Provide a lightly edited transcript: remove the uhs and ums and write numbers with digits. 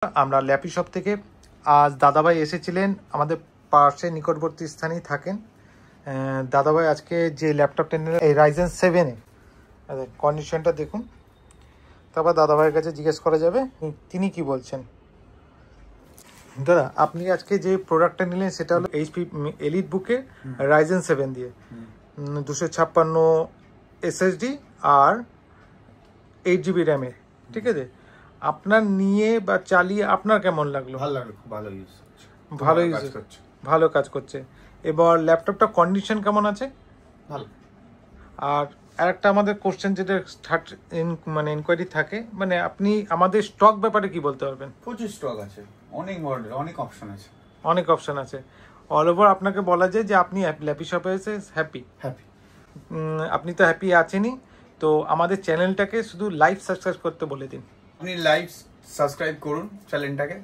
আমরা lappy shop থেকে আজ দাদাভাই এসেছিলেন, আমাদের পাশে নিকটবর্তী স্থানেই থাকেন। দাদাভাই আজকে যে ল্যাপটপটা নিলেন এই রাইজেন 7-এ, কন্ডিশনটা দেখুন, তারপর দাদাভাইয়ের কাছে জিজ্ঞেস করা যাবে তিনি কি বলছেন। দাদা, আপনি আজকে যে প্রোডাক্টটা নিলেন সেটা হলো এইচপি এলিট বুকে রাইজেন 7 দিয়ে 256 এসএসডি আর 8GB র্যামের, ঠিক আছে? আপনার নিয়ে বা চালিয়ে আপনার কেমন লাগলো? ভালো লাগলো, খুব ভালো ইউজ, ভালো ইউজ করছে, ভালো কাজ করছে। এবার ল্যাপটপটা কন্ডিশন কেমন আছে? ভালো। আর আরেকটা আমাদের কোশ্চেন যেটা মানে ইনকোয়ারি থাকে, মানে আপনি আমাদের স্টক ব্যাপারে কি বলতে পারবেন? প্রচুর স্টক আছে, অনেক মডেল, অনেক অপশন আছে, অনেক অপশন আছে। অল ওভার আপনাকে বলা যায় যে আপনি ল্যাপি শপে এসে হ্যাপি। আপনি তো হ্যাপি আছেনই, তো আমাদের চ্যানেলটাকে শুধু লাইভ সাবস্ক্রাইব করতে বলে দিন। আপনি লাইভ সাবস্ক্রাইব করুন চ্যানেলটাকে।